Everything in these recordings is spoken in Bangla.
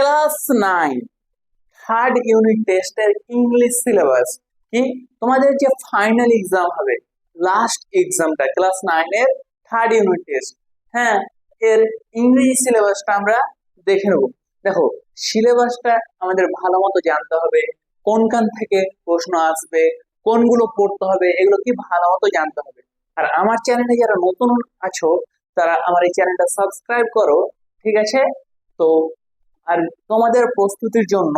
ক্লাস 9 থার্ড ইউনিট টেস্টের ইংলিশ সিলেবাস কি তোমাদের যে ফাইনাল এক্সাম হবে, লাস্ট এক্সামটা ক্লাস 9 এর থার্ড ইউনিট টেস্ট। হ্যাঁ, এর ইংরেজি সিলেবাসটা আমরা দেখে নেব। দেখো, সিলেবাসটা আমাদের ভালো মতো জানতে হবে, কোনখান থেকে প্রশ্ন আসবে, কোনগুলো পড়তে হবে, এগুলো কি ভালো মতো জানতে হবে। আর আমার চ্যানেলে যারা নতুন আছো, তারা আমার এই চ্যানেলটা সাবস্ক্রাইব করো, ঠিক আছে? তো আর তোমাদের প্রস্তুতির জন্য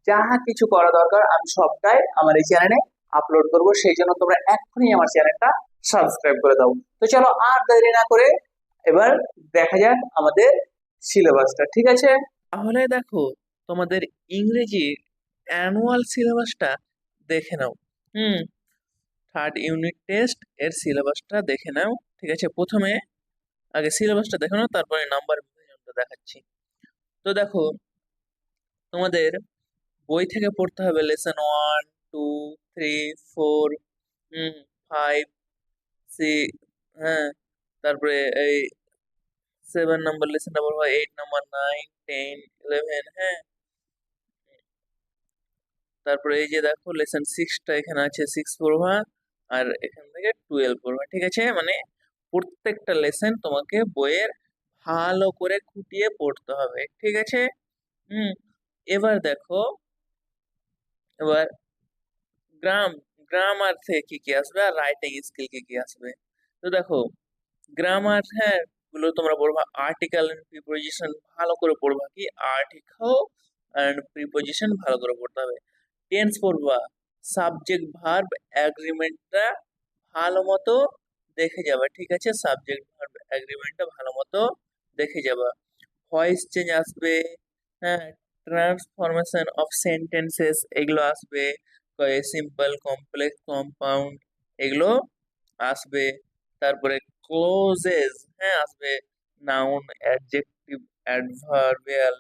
যাহা কিছু করা দরকার আমি সবটাই আমার এই চ্যানেলে আপলোড করব, সেই জন্য তোমরা এক্ষুনি আমার চ্যানেলটা সাবস্ক্রাইব করে দাও। তো চলো আর দেরি না করে এবার দেখা যাক আমাদের সিলেবাসটা, ঠিক আছে? তাহলে দেখো, তোমাদের ইংরেজির অ্যানুয়াল সিলেবাসটা দেখে নাও। হুম থার্ড ইউনিট টেস্ট এর সিলেবাসটা দেখে নাও। ঠিক আছে, প্রথমে আগে সিলেবাসটা দেখে নাও, তারপরে নাম্বার বিভাজনটা দেখাচ্ছি। তো দেখো, তোমাদের বই থেকে পড়তে হবে লেসন 1, 2, 3, 4, 5, 6, হ্যাঁ, তারপরে এই 7 নাম্বার লেসনটা পড়বা, 8 নাম্বার, 9, 10, 11, হ্যাঁ। তারপরে এই যে দেখো লেসন 6টা এখানে আছে, 6 পড়বা, আর এখান থেকে 12 পড়বা। ঠিক আছে, মানে প্রত্যেকটা লেসন তোমাকে বইয়ের ভালো করে খুঁটিয়ে পড়তে হবে। ঠিক আছে। হুম এবার দেখো, এবার গ্রাম গ্রামার থেকে কি কি আসবে আর রাইটিং স্কিল কি কি আসবে। তো দেখো, গ্রামার, হ্যাঁ, গুলো তোমরা পড়বা আর্টিকেল এন্ড প্রিপোজিশন ভালো করে পড়বা। কি আর্টিকেল এন্ড প্রিপোজিশন ভালো করে পড়তে হবে। টেন্স পড়বা, সাবজেক্ট ভার্ব এগ্রিমেন্টটা ভালো মতো দেখে যাবা। ঠিক আছে, সাবজেক্ট ভার্ব এগ্রিমেন্টটা ভালো মতো দেখে যাবা। ভয়েস চেঞ্জ আসবে, হ্যাঁ, ট্রান্সফরমেশন অফ সেন্টেন্সেস এগুলো আসবে, সিম্পল, কমপ্লেক্স, কম্পাউন্ড এগুলো আসবে। তারপরে ক্লোজেস, হ্যাঁ, আসবে, নাউন, অ্যাডজেক্টিভ, অ্যাডভার্বিয়াল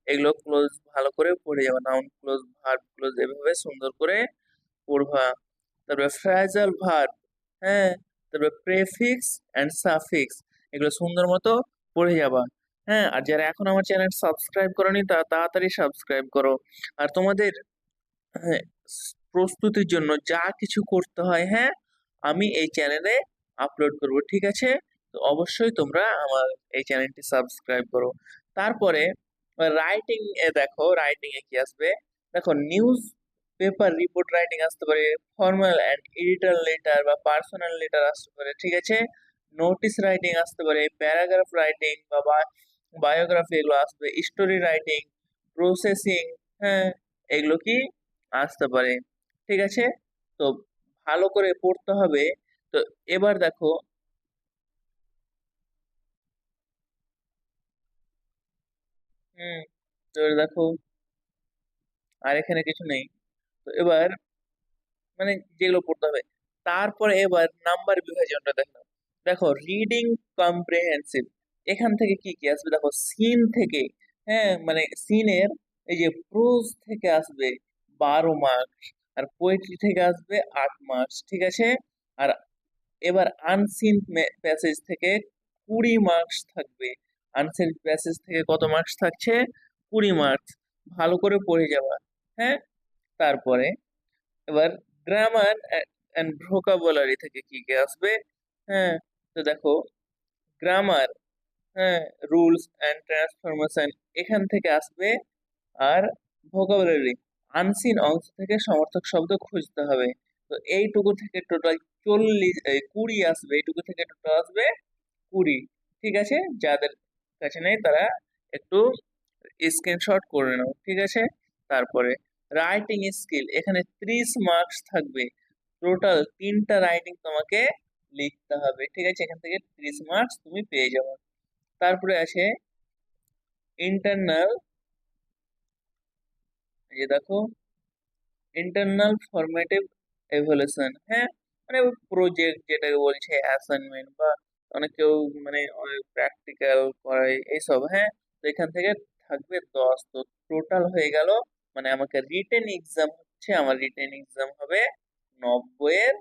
এগুলো ক্লোজ ভালো করে পড়ে যাবে। নাউন ক্লোজ, ভার্ব ক্লোজ এভাবে সুন্দর করে পড়বা। তারপরে ফ্রেজাল ভার্ব, হ্যাঁ, তারপরে প্রেফিক্স এন্ড সাফিক্স এগুলো সুন্দর মতো পড়ে যাবা। হ্যাঁ, আর যারা এখন আমার চ্যানেল সাবস্ক্রাইব করোনি তারা তাড়াতাড়ি সাবস্ক্রাইব করো। আর তোমাদের, হ্যাঁ, প্রস্তুতির জন্য যা কিছু করতে হয়, হ্যাঁ, আমি এই চ্যানেলে আপলোড করব। ঠিক আছে, তো অবশ্যই তোমরা আমার এই চ্যানেলটি সাবস্ক্রাইব করো। তারপরে রাইটিং এ দেখো, রাইটিং এ কি আসবে। দেখো, নিউজ পেপার রিপোর্ট রাইটিং আসতে পারে, ফর্মাল অ্যান্ড এডিটর লেটার বা পার্সোনাল লেটার আসতে পারে। ঠিক আছে, নোটিস রাইটিং আসতে পারে, প্যারাগ্রাফ রাইটিং বা বায়োগ্রাফি এগুলো আসবে, স্টোরি রাইটিং, প্রসেসিং, হ্যাঁ, এগুলো কি আসতে পারে। ঠিক আছে, তো ভালো করে পড়তে হবে। তো এবার দেখো, হুম তো এবার দেখো, আর এখানে কিছু নেই। তো এবার মানে যেগুলো পড়তে হবে, তারপরে এবার নাম্বার বিভাজনটা দেখো। দেখো, রিডিং কম্প্রিহেনসিভ, এখান থেকে কি কি আসবে। দেখো, সিন থেকে, হ্যাঁ, মানে সিনের এই যে প্রোজ থেকে আসবে 12 মার্কস, আর পোয়েট্রি থেকে আসবে 8 মার্কস। ঠিক আছে, আর এবার আনসিন প্যাসেজ থেকে 20 মার্কস থাকবে। আনসিন প্যাসেজ থেকে কত মার্কস থাকছে? 20 মার্কস। ভালো করে পড়ে যাওয়া। হ্যাঁ, তারপরে এবার গ্রামার এন্ড ভোকাবুলারি থেকে কি কি আসবে। হ্যাঁ, তো দেখো, গ্রামার, হ্যাঁ, রুলস এন্ড ট্রান্সফরমেশন এখান থেকে আসবে। আর ভোকাবুলারি, আনসিন অংশ থেকে সমার্থক শব্দ খুঁজতে হবে। তো এইটুকু থেকে টোটাল 20 আসবে, এইটুকু থেকে টোটাল আসবে 20। ঠিক আছে, যাদের কাছে নেই তারা একটু স্ক্রিনশট করে নাও। ঠিক আছে, তারপরে রাইটিং স্কিল, এখানে 30 মার্কস থাকবে। টোটাল 3টা রাইটিং তোমাকে লিখতে হবে। ঠিক আছে, এখান থেকে 30 মার্কস তুমি পেয়ে যাবে। তারপরে আছে ইন্টারনাল, এই যে দেখো, ইন্টারনাল ফরমেটিভ এভালুয়েশন, হ্যাঁ, মানে প্রজেক্ট যেটাকে বলছে, অ্যাসাইনমেন্ট বা অনেক কেউ মানে প্র্যাকটিক্যাল করে এইসব। হ্যাঁ, তো এখান থেকে থাকবে 10। তো টোটাল হয়ে গেল, মানে আমাকে রিটেন এক্সাম হচ্ছে, আমার রিটেন এক্সাম হবে 90-এর।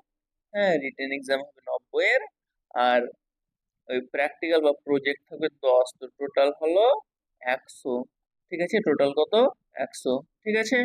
হ্যাঁ, রিটেন এক্সাম হবে 90-এর, আর ওই প্র্যাকটিক্যাল বা প্রজেক্ট থাকবে 10। তো টোটাল হলো 100। ঠিক আছে, টোটাল কত 100। ঠিক আছে।